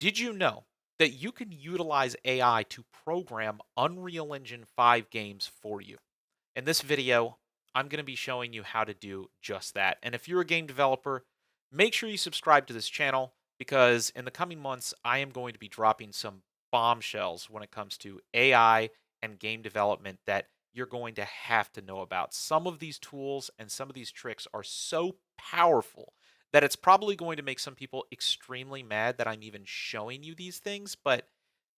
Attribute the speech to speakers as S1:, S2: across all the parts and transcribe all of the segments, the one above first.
S1: Did you know that you can utilize AI to program Unreal Engine 5 games for you? In this video, I'm going to be showing you how to do just that. And if you're a game developer, make sure you subscribe to this channel because in the coming months, I am going to be dropping some bombshells when it comes to AI and game development that you're going to have to know about. Some of these tools and some of these tricks are so powerful that it's probably going to make some people extremely mad that I'm even showing you these things, but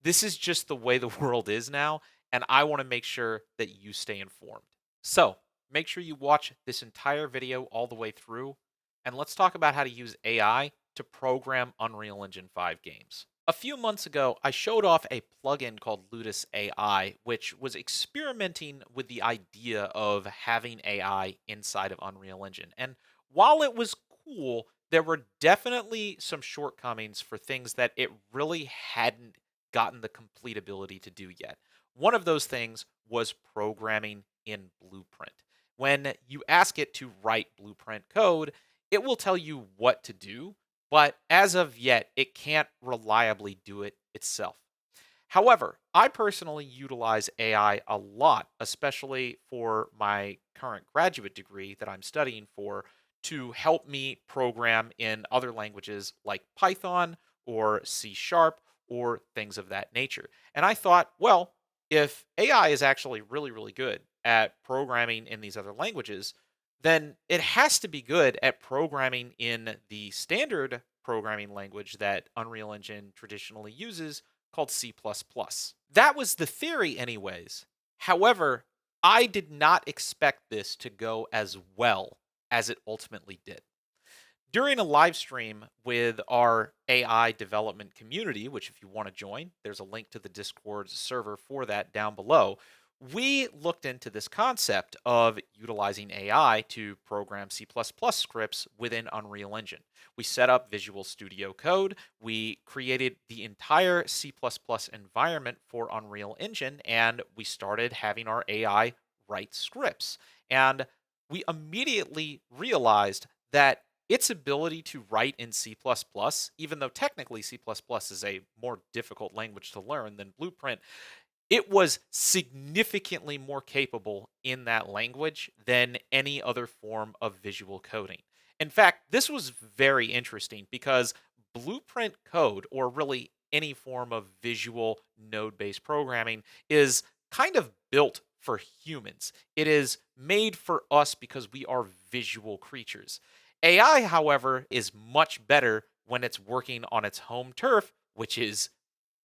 S1: this is just the way the world is now, and I want to make sure that you stay informed. So, make sure you watch this entire video all the way through, and let's talk about how to use AI to program Unreal Engine 5 games. A few months ago, I showed off a plugin called Ludus AI, which was experimenting with the idea of having AI inside of Unreal Engine. And while it was cool, there were definitely some shortcomings for things that it really hadn't gotten the complete ability to do yet. One of those things was programming in Blueprint. When you ask it to write Blueprint code, it will tell you what to do, but as of yet, it can't reliably do it itself. However, I personally utilize AI a lot, especially for my current graduate degree that I'm studying for, to help me program in other languages like Python or C sharp or things of that nature. And I thought, well, if AI is actually really, really good at programming in these other languages, then it has to be good at programming in the standard programming language that Unreal Engine traditionally uses called C++. That was the theory, anyways. However, I did not expect this to go as well as it ultimately did. During a live stream with our AI development community, which, if you want to join, there's a link to the Discord server for that down below. We looked into this concept of utilizing AI to program C++ scripts within Unreal Engine. We set up Visual Studio Code, we created the entire C++ environment for Unreal Engine, and we started having our AI write scripts. And we immediately realized that its ability to write in C++, even though technically C++ is a more difficult language to learn than Blueprint, it was significantly more capable in that language than any other form of visual coding. In fact, this was very interesting because Blueprint code, or really any form of visual node based programming, is kind of built for humans. It is made for us because we are visual creatures. AI, however, is much better when it's working on its home turf, which is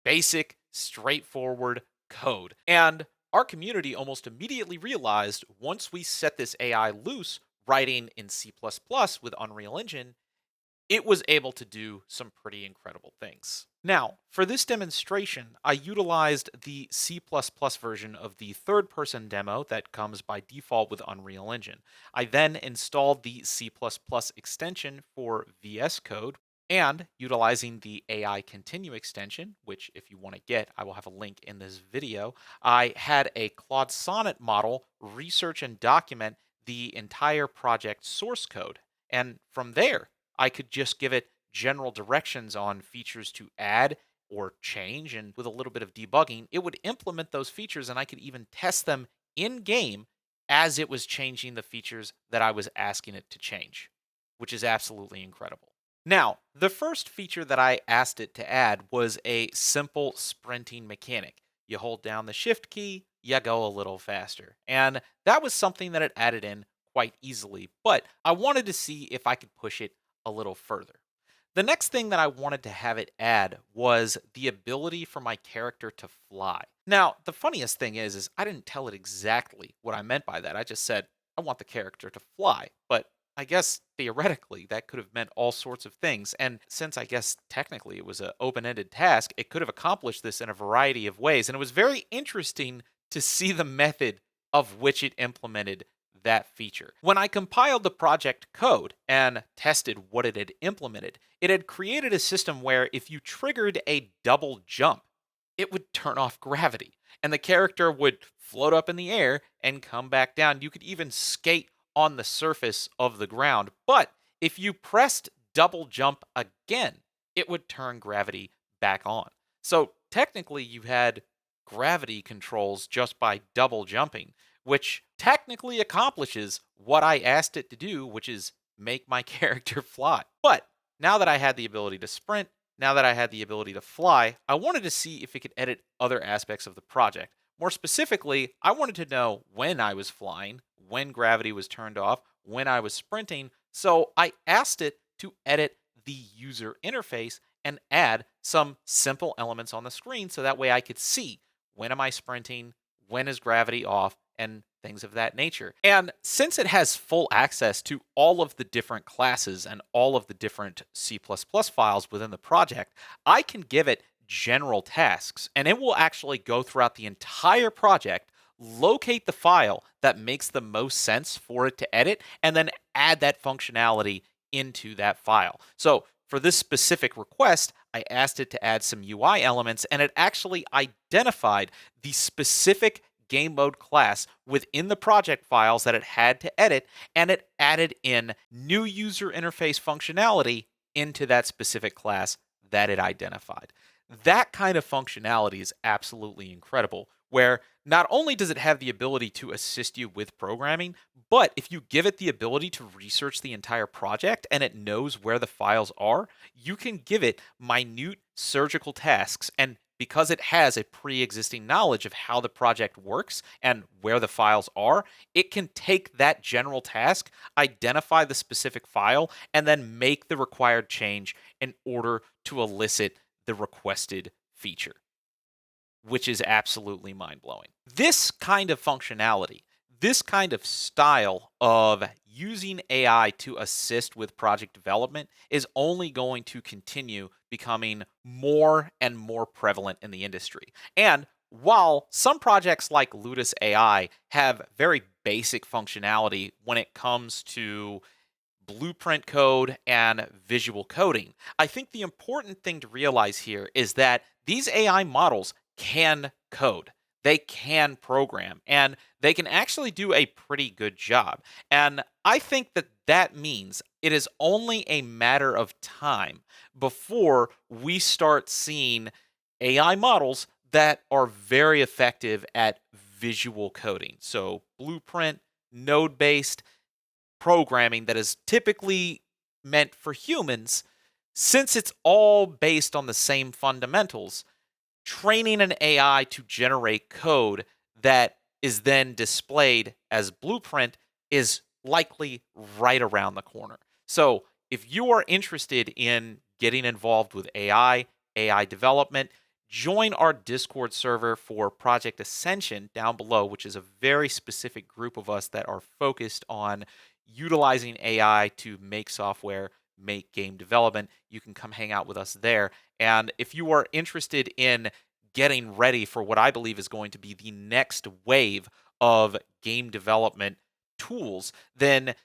S1: basic, straightforward code. And our community almost immediately realized once we set this AI loose writing in C++ with Unreal Engine, it was able to do some pretty incredible things. Now, for this demonstration, I utilized the C++ version of the third person demo that comes by default with Unreal Engine. I then installed the C++ extension for VS Code, and utilizing the AI Continue extension, which if you want to get, I will have a link in this video, I had a Claude Sonnet model research and document the entire project source code. And from there, I could just give it general directions on features to add or change. And with a little bit of debugging, it would implement those features and I could even test them in game as it was changing the features that I was asking it to change, which is absolutely incredible. Now, the first feature that I asked it to add was a simple sprinting mechanic. You hold down the shift key, you go a little faster. And that was something that it added in quite easily, but I wanted to see if I could push it a little further. The next thing that I wanted to have it add was the ability for my character to fly. Now, the funniest thing is I didn't tell it exactly what I meant by that. I just said I want the character to fly, but I guess theoretically that could have meant all sorts of things. And since I guess technically it was an open ended task, it could have accomplished this in a variety of ways. And it was very interesting to see the method of which it implemented that feature. When I compiled the project code and tested what it had implemented, it had created a system where if you triggered a double jump, it would turn off gravity and the character would float up in the air and come back down. You could even skate on the surface of the ground. But if you pressed double jump again, it would turn gravity back on. So technically, you had gravity controls just by double jumping, which technically accomplishes what I asked it to do, which is make my character fly. But now that I had the ability to sprint, now that I had the ability to fly, I wanted to see if it could edit other aspects of the project. More specifically, I wanted to know when I was flying, when gravity was turned off, when I was sprinting. So I asked it to edit the user interface and add some simple elements on the screen so that way I could see when am I sprinting, when is gravity off, and things of that nature. And since it has full access to all of the different classes and all of the different C++ files within the project, I can give it general tasks and it will actually go throughout the entire project, locate the file that makes the most sense for it to edit, and then add that functionality into that file. So for this specific request, I asked it to add some UI elements and it actually identified the specific game mode class within the project files that it had to edit, and it added in new user interface functionality into that specific class that it identified. That kind of functionality is absolutely incredible, where not only does it have the ability to assist you with programming, but if you give it the ability to research the entire project and it knows where the files are, you can give it minute surgical tasks. And because it has a pre existing knowledge of how the project works and where the files are, it can take that general task, identify the specific file, and then make the required change in order to elicit the requested feature, which is absolutely mind blowing. This kind of functionality, this kind of style of using AI to assist with project development is only going to continue becoming more and more prevalent in the industry. And while some projects like Ludus AI have very basic functionality when it comes to blueprint code and visual coding, I think the important thing to realize here is that these AI models can code. They can program and they can actually do a pretty good job. And I think that that means it is only a matter of time before we start seeing AI models that are very effective at visual coding. So, blueprint, node based programming that is typically meant for humans, since it's all based on the same fundamentals, training an AI to generate code that is then displayed as blueprint is likely right around the corner. So, if you are interested in getting involved with AI development, join our Discord server for Project Ascension down below, which is a very specific group of us that are focused on utilizing AI to make software, make game development. You can come hang out with us there. And if you are interested in getting ready for what I believe is going to be the next wave of game development tools, then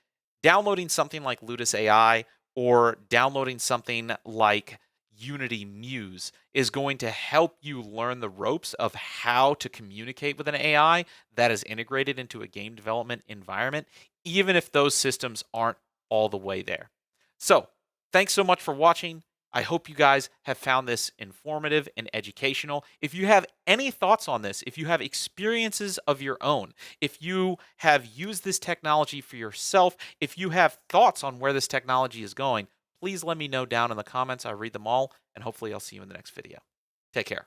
S1: downloading something like Ludus AI or downloading something like Unity Muse is going to help you learn the ropes of how to communicate with an AI that is integrated into a game development environment, even if those systems aren't all the way there. So, thanks so much for watching. I hope you guys have found this informative and educational. If you have any thoughts on this, if you have experiences of your own, if you have used this technology for yourself, if you have thoughts on where this technology is going, please let me know down in the comments. I read them all, and hopefully I'll see you in the next video. Take care.